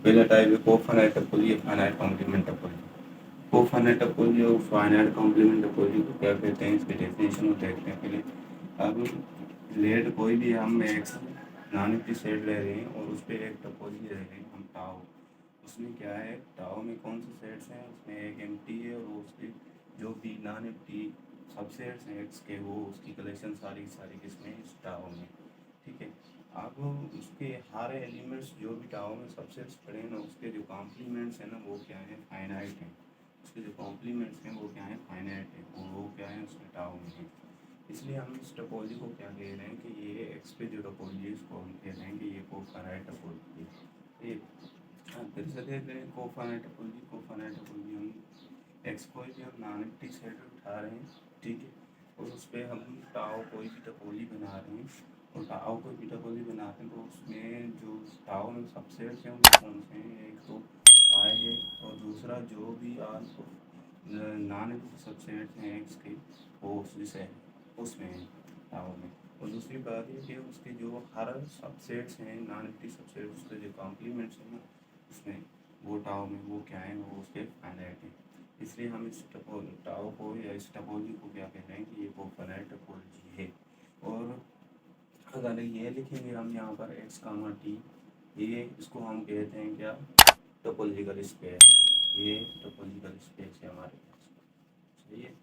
पहला टाइप है cofinite topology, finite complement topology. Cofinite topology और फाइनाइट कॉम्प्लीमेंट टोपोलॉजी को क्या कहते हैं, इसके डेफिनेशन को देखते हैं पहले। अब लेट कोई भी हम एक्स नॉन एम्प्टी सेट ले रहे हैं और उस पर एक टोपोलॉजी ले रहे हैं हम टाओ। उसमें क्या है, टाओ में कौन से सेट्स हैं, उसमें एक एम्प्टी है और उसके जो भी नॉन एम्प्टी सबसेट्स हैं एक्स के, वो उसकी कलेक्शन सारी सारी किसमें, इस टाओ में। ठीक है। अब उसके हर एलिमेंट्स जो भी टाओ में सबसेट्स पड़े हैं ना, उसके जो कॉम्प्लीमेंट्स हैं ना वो क्या है, फाइनाइट हैं। उसके जो कॉम्प्लीमेंट्स हैं वो क्या है, फाइनाइट है, और वो क्या है उसमें टाओ में है। इसलिए हम इस टोपोलॉजी को क्या कह रहे हैं कि ये एक्स पे जो टोपोलॉजी है इसको हम कह रहे हैं कि ये कोफाइनाइट टोपोलॉजी है। ये फिर से देख रहे हैं कोफाइनाइट टोपोलॉजी। कोफाइनाइट टोपोलॉजी हम एक्स कोई भी हम नॉन एम्प्टी सेट उठा रहे हैं, ठीक है, और उस पर हम टाओ कोई भी टोपोलॉजी बना रहे हैं, और टाओ कोई भी टोपोलॉजी बनाते हैं तो उसमें जो टाओ में सबसेट्स हैं वो कौन से हैं, एक तो पाई है और दूसरा जो भी नॉन एम्प्टी सबसेट्स हैं एक्स के वो जिसे उसमें है टाओ में। और दूसरी बात ये कि उसके जो हर सबसेट्स हैं नॉन एम्प्टी सबसेट्स, उसके जो कॉम्प्लीमेंट्स हैं ना उसमें, वो टाओ में वो क्या है, वो उसके फाइनाइट हैं। इसलिए हम इस टाओ को या इस टोपोलॉजी को क्या कह रहे हैं कि ये कोफाइनाइट टोपोलॉजी है। और अगर ये लिखेंगे हम यहाँ पर एक्स कामा टी, ये इसको हम कहते हैं क्या, टोपोलॉजिकल स्पेस। ये टोपोलॉजिकल स्पेस है हमारे पास, सही है।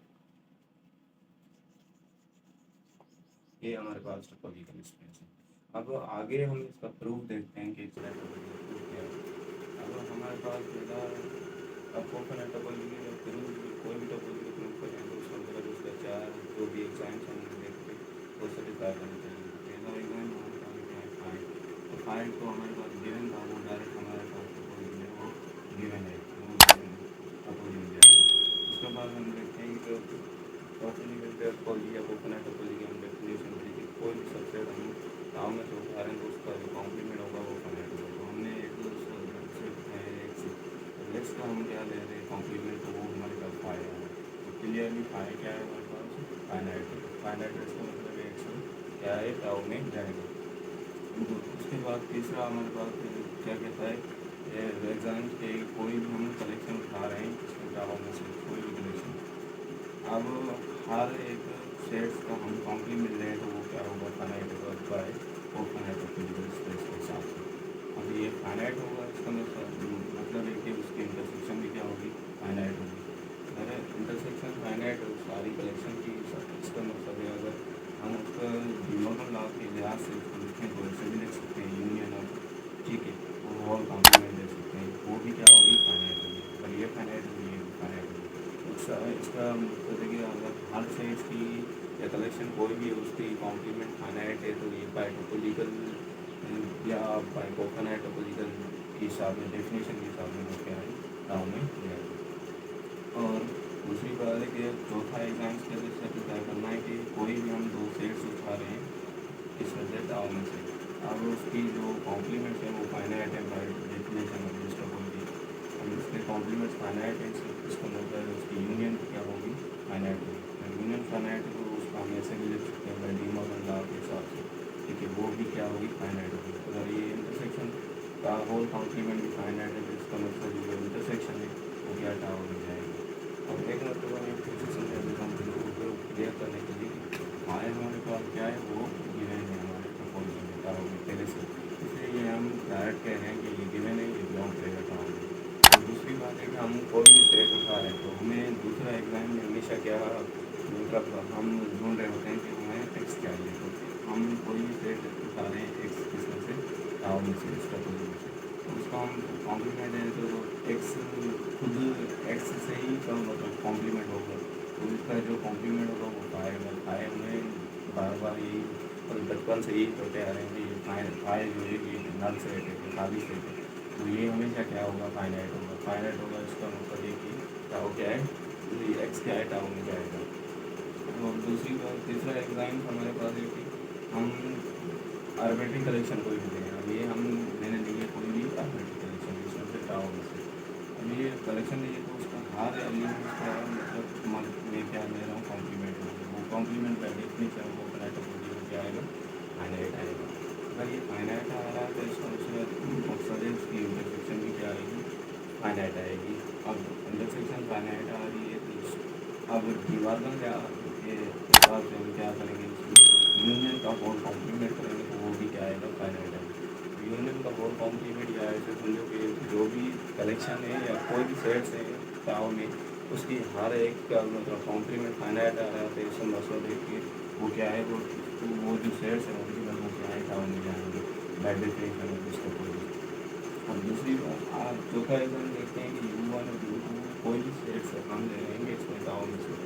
ये हमारे पास टोपोलॉजिकल स्पेस है। अब आगे हम इसका प्रूफ देखते हैं कि इसका टोपोलॉजिकल प्रूफ क्या है। अब हमारे पास पहला, अब कोफाइनाइट टोपोलॉजी का प्रूफ, कोई भी टोपोलॉजी का प्रूफ करें तो उसका मतलब उसका चार जो भी एग्जाम्स हम देखते हैं वो सेटिस्फाई करने चाहिए। पहला एग्जाम हमारे पास क्या है, फाइंड। तो फाइंड तो हमारे पास गिवन था, वो डायरेक्ट हमारे पास टोपोलॉजी है वो गिवन है, वो टोपोलॉजी मिल जाएगा। उसके बाद हम देखते हैं कि टोपोलॉजी या कोफाइनाइट टोपोलॉजी की हम डेफिनेशन देखिए, कोई भी सबसेट हम टाउ में से उठा रहे हैं तो उसका जो कॉम्प्लीमेंट होगा वो फाइनाइट होगा। तो हमने एक सेट है एक्स, तो एक्स का हम क्या ले रहे हैं कॉम्प्लीमेंट, तो वो हमारे पास फाइव है। तो क्लियरली फाइव क्या है हमारे पास, फाइनाइट है। फाइनाइट इसका मतलब एक्स क्या है, टाउ में जाएगा। उसके बाद तीसरा हमारे पास क्या कहता है, एग्जाम के कोई भी हम कलेक्शन उठा रहे हैं इसमें टाउ में से कोई भी कलेक्शन, अब हर एक सेट्स का हम कॉम्प्लीमेंट लें तो वो क्या होगा, फाइनाइट होगा बाय कोफाइनाइट टोपोलॉजिकल स्पेस के हिसाब से। अब ये फाइनाइट होगा, इसका मतलब है कि उसकी इंटरसेक्शन भी क्या होगी, फाइनाइट होगी। अगर इंटरसेक्शन फाइनाइट हो सारी कलेक्शन की, इसका मतलब है अगर हम उसका डिमोगन लॉ के लिहाज से उसको लिखें तो ऐसे भी लिख सकते हैं यूनियन ऑफ, ठीक है, वो ऑल कॉम्प्लीमेंट दे सकते हैं, वो भी क्या होगी, फाइनाइट होगी। अगर ये फाइनाइट होगी, ये फाइनाइट होगी। इसका मतलब देखिए, अगर हर सेट्स की या कलेक्शन कोई भी उसकी कॉम्प्लीमेंट फाइनाइट है तो ये बाय टोपोलॉजिकल या बाय कोफाइनाइट टोपोलॉजिकल के हिसाब में, डेफिनेशन के हिसाब में वो क्या है, टाउ में जाएगा। और दूसरी बात है कि चौथा एग्जाम्स के लिए सेटिस्फाई करना है कि कोई भी हम दो सेट्स उठा रहे हैं इस वजह टाउ में से, अब उसकी जो कॉम्प्लीमेंट्स हैं वो फाइनाइट है by definition of this topology. हम उसके कॉम्प्लीमेंट्स फाइनाइट है, इसका मतलब है उसकी यूनियन क्या होगी, फाइनाइट होगी। यूनियन फाइनाइट है तो उसका हम ऐसे भी लिख सकते हैं बाय डी मॉर्गन लॉ के हिसाब से, ठीक है, वो भी क्या होगी, फाइनाइट होगी। अगर ये इंटरसेक्शन का होल कॉम्प्लीमेंट भी फाइनाइट है तो इसका मतलब जो इंटरसेक्शन है वो क्या टाउ में जाएगी। और एक मतलब हमें फिर से समझा देता हूँ क्लियर करने के लिए, फाइव हमारे पास क्या है, वो गिवन है हमारे टोपोलॉजी में टाउ में पहले से, इसलिए ये हम डायरेक्ट कह रहे हैं कि ये गिवन है, ये बिलोंग करेगा टाउ में। और दूसरी बात है कि हम कोई भी सेट उठा रहे हैं तो हमें दूसरा एग्जाम में हमेशा क्या, मतलब हम ढूंढ रहे होते हैं कि हमें एक्स चाहिए, तो हम कोई भी सेट उठा रहे हैं एक्स किसमें से, टाउ में से, इसका टोपोलॉजी में से, तो उसका हम कॉम्प्लीमेंट है तो एक्स खुद एक्स से ही का मतलब कॉम्प्लीमेंट होगा, तो इसका जो कॉम्प्लीमेंट होगा वो पाएगा। पाए हमें बार बार यही, और बचपन से यही पढ़ते आ रहे हैं कि ये पाए जो है ये नल सेट है, ये खाली सेट है, तो ये हमेशा क्या होगा, फाइनाइट होगा। फाइनाइट होगा इसका मतलब ये कि टाउ क्या है, एक्स क्या है, टाउ में जाएगा। और दूसरी बात, तीसरा एग्जाम हमारे पास है कि हम आर्बिट्री कलेक्शन कोई भी लें। अब ये हम लेने लिए कोई भी आर्बिट्री कलेक्शन इसमें से टाउ में से, अब ये कलेक्शन लिए तो उसका हर एलिमेंट का मतलब मैं क्या ले रहा हूँ, कॉम्प्लीमेंट है, वो कॉम्प्लीमेंट का डेफिनेशन वो फाइनाइट टोपोलॉजी में क्या आएगा, फाइनाइट आएगा। अगर ये फाइनाइट आ रहा है तो इसका मकसद है उसकी इंटरसेक्शन भी फाइनाइट आएगी। अब इंटरसेक्शन फाइनाइट आ रही है तो अब डिवार्गन क्या के हिसाब से हम क्या करेंगे, इसमें यूनियन का होल कॉम्प्लीमेंट करेंगे तो वो भी क्या आएगा, फाइनाइट आएगा। यूनियन का होल कॉम्प्लीमेंट क्या है, समझो कि जो भी कलेक्शन है या कोई भी सेट्स है ताओ में, उसकी हर एक का मतलब कॉम्प्लीमेंट फाइनाइट आ रहा है तो इसका मतलब है कि वो क्या है, वो जो सेट्स है उनकी वजह से क्या है, ताओ में जाएंगे बाय डेफिनेशन ऑफ इसका कोई। और दूसरी बात, आप चौथा एग्जाम देखते हैं कि U1 और U2 कोई भी सेट्स हम ले रहेंगे इसमें ताओ में से।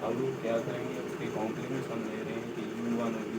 अब लोग क्या करेंगे, उसके कॉम्प्लीमेंट्स हम ले रहे हैं कि U1 और